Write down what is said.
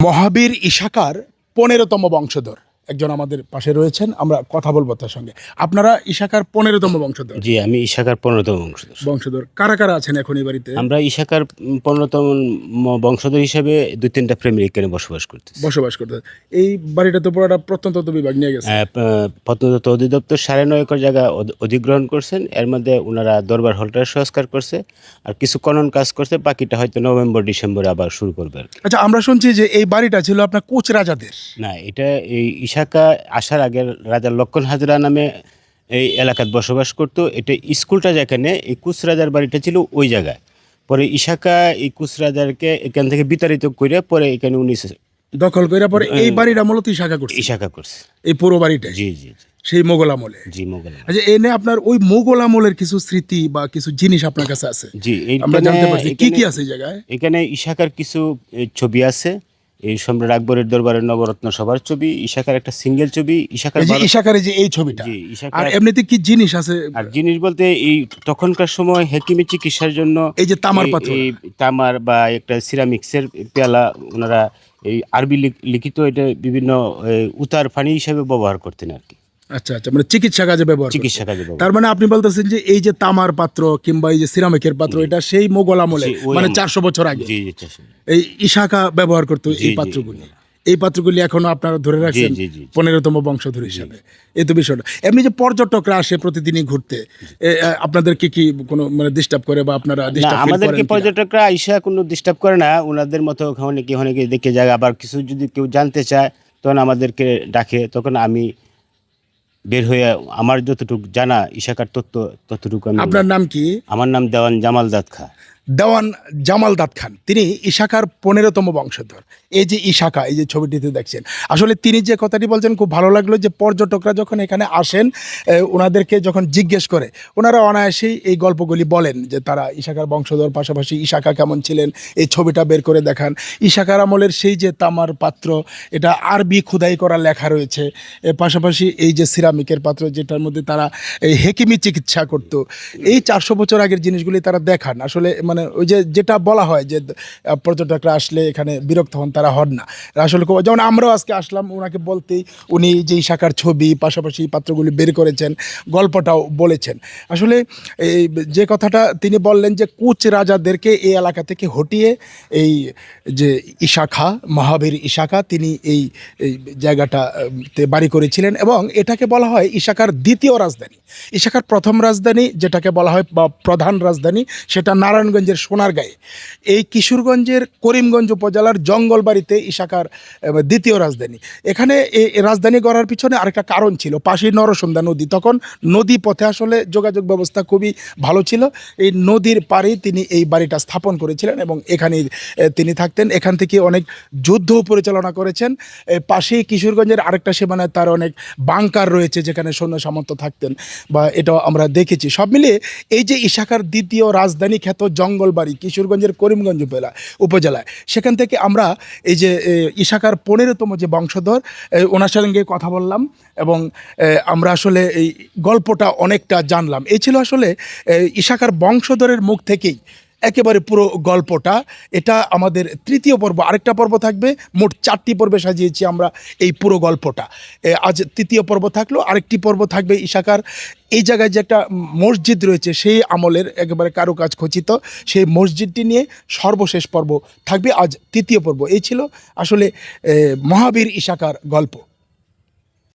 মহাবীর ইশাকার ১৫তম বংশধর একজন আমাদের পাশে রয়েছেন, আমরা কথা বলবো তার সঙ্গে। আপনারা ইশাকার ১৫তম বংশধর। জি, আমি ইশাকার ১৫তম বংশধর। বংশধর কারা কারা আছেন এখন এই বাড়িতে? আমরা ইশাকার ১৫তম বংশধর হিসেবে ২-৩টা ফ্যামিলি এখানে বসবাস করতেছি। বসবাস করতে। এই বাড়িটা তো পুরোটা প্রত্যন্তত্ব বিভাগ নিয়ে গেছে। প্রত্নতত্ত্ব অধিদপ্তর ৯.৫ একর জায়গা অধিগ্রহণ করছেন। এর মধ্যে ওনারা দরবার হলটার সংস্কার করছে, আর কিছু খনন কাজ করছে। বাকিটা হয়তো নভেম্বর-ডিসেম্বরে আবার শুরু করবে আর কি। আচ্ছা, আমরা শুনছি যে এই বাড়িটা ছিল আপনার কোচ রাজাদের। না, এটা এই ইশাকা আসার আগে রাজা লক্ষণ হাজরা নামে এই এলাকায় বসবাস করতো। এটা স্কুলটা যেখানে, এই কুচ রাজার বাড়িটা ছিল ওই জায়গায়। পরে ইশাকা এই কুচ রাজারকে এখান থেকে বিতাড়িত করে পরে এখানে উনি দখল করে পরে এই বাড়িটা মূলত ইশাকা করছে। ইশাকা করছে এই পুরো বাড়িটা জি জি জি সেই মোগল আমলে। জি মোগল আমলে। আচ্ছা, এনে আপনার ওই মোগল আমলের কিছু স্মৃতি বা কিছু জিনিস আপনার কাছে আছে? জি, আমরা জানতে পারছি কি কি আছে এই জায়গায়? এখানে ইশাকার কিছু ছবি আছে। এই সম্রাট আকবরের দরবারের নবরত্ন সভার ছবি, ইশাকার একটা সিঙ্গেল ছবি, এই যে ইশাকার যে এই ছবিটা। জি, আর ইশাকার। এমনিতে কি জিনিস আছে? আর জিনিস বলতে এই তখনকার সময় হেকিমি চিকিৎসার জন্য এই যে তামার পাত্র, এই তামার বা একটা সিরামিক্সের পেয়ালা ওনারা এই আরবি লিখিত এটা বিভিন্ন উতার পানি হিসেবে ব্যবহার করতেন আর কি। আচ্ছা আচ্ছা, মানে চিকিৎসা কাজে ব্যবহার করতেন। চিকিৎসা কাজে ব্যবহার। তার মানে আপনি বলতেছেন যে এই যে তামার পাত্র কিংবা এই যে সিরামিকের পাত্র, এটা সেই মোগল আমলে, জি, ওই মানে আমলে। 400 বছর আগে জি জি 400। এই ইশাকা ব্যবহার করতো জি, এই জি, পাত্রগুলি। এই পাত্রগুলি এখনো আপনারা ধরে রাখছেন জি, জি, জি। 15তম বংশধর হিসাবে। এই তো বিষয়টা। এমনি যে পর্যটকরা আসে প্রতিদিনই ঘুরতে, আপনাদেরকে কি কোনো মানে ডিস্টার্ব করে বা আপনারা না, ডিস্টার্ব ফিল আমাদেরকে করেন কিনা? পর্যটকরা আইসা কোনো ডিস্টার্ব করে না। ওনাদের মতো অনেকে দেখে যায়। আবার কিছু যদি কেউ জানতে চায় তখন আমাদেরকে ডাকে, তখন আমি বের হয়ে আমার যতটুকু জানা ইশাকার ততটুকু আমি। আপনার নাম কি? আমার নাম দেওয়ান জামাল দাদ খা। দেওয়ান জামাল দাদ খান, তিনি ইশাকার 15তম বংশধর। এই যে ইশাকা, এই যে ছবিটিতে দেখছেন, আসলে তিনি যে কথাটি বলছেন খুব ভালো লাগলো, যে পর্যটকরা যখন এখানে আসেন ওনাদেরকে যখন জিজ্ঞেস করে, ওনারা অনায়াসেই এই গল্পগুলি বলেন যে তারা ইশাকার বংশধর, পাশাপাশি ইশাকা কেমন ছিলেন এই ছবিটা বের করে দেখান। ইশাকার আমলের সেই যে তামার পাত্র, এটা আরবি খোদাই করা লেখা রয়েছে। পাশাপাশি এই যে সিরামিকের পাত্র, যেটার মধ্যে তারা এই হেকিমি চিকিৎসা করতো, এই 400 বছর আগের জিনিসগুলি তারা দেখান। আসলে মানে ওই যে যেটা বলা হয় যে পর্যটকরা আসলে এখানে বিরক্ত হন, তারা হন না। আসলে যেমন আমরাও আজকে আসলাম, ওনাকে বলতেই উনি যে ইশাকার ছবি পাশাপাশি পাত্রগুলি বের করেছেন, গল্পটাও বলেছেন। আসলে এই যে কথাটা তিনি বললেন যে কুচ রাজাদেরকে এই এলাকা থেকে হটিয়ে এই যে ইশাখা, মহাবীর ইশাকা, তিনি এই জায়গাটাতে বাড়ি করেছিলেন, এবং এটাকে বলা হয় ইশাকার দ্বিতীয় রাজধানী। ইশাকার প্রথম রাজধানী যেটাকে বলা হয় বা প্রধান রাজধানী, সেটা নারায়ণগঞ্জের সোনারগাঁয়ে। এই কিশোরগঞ্জের করিমগঞ্জ উপজেলার জঙ্গলবাড়িতে ইশাকার দ্বিতীয় রাজধানী। এখানে এই রাজধানী গড়ার পিছনে আরেকটা কারণ ছিল, পাশেই নরসুন্দা নদী। তখন নদী পথে আসলে যোগাযোগ ব্যবস্থা খুবই ভালো ছিল। এই নদীর পাড়ে তিনি এই বাড়িটা স্থাপন করেছিলেন এবং এখানেই তিনি থাকতেন। এখান থেকে অনেক যুদ্ধও পরিচালনা করেছেন। পাশেই কিশোরগঞ্জের আরেকটা সীমানায় তার অনেক বাংকার রয়েছে, যেখানে সৈন্য সামন্ত থাকতেন, বা এটাও আমরা দেখেছি। সব মিলিয়ে এই যে ইশাকার দ্বিতীয় রাজধানী খ্যাত জঙ্গলবাড়ি, কিশোরগঞ্জের করিমগঞ্জ উপজেলায়, সেখান থেকে আমরা এই যে ইশাকার 15তম যে বংশধর, ওনার সঙ্গে কথা বললাম এবং আমরা আসলে এই গল্পটা অনেকটা জানলাম। এই ছিল আসলে ইশাকার বংশধরের মুখ থেকেই একেবারে পুরো গল্পটা। এটা আমাদের তৃতীয় পর্ব, আরেকটা পর্ব থাকবে। মোট 4টি পর্বে সাজিয়েছি আমরা এই পুরো গল্পটা। আজ তৃতীয় পর্ব থাকলো, আরেকটি পর্ব থাকবে ইশাকার এই জায়গায় যে একটা মসজিদ রয়েছে, সেই আমলের একেবারে কারুকাজ খচিত সেই মসজিদটি নিয়ে সর্বশেষ পর্ব থাকবে। আজ তৃতীয় পর্ব। এই ছিল আসলে মহাবীর ইশাকার গল্প।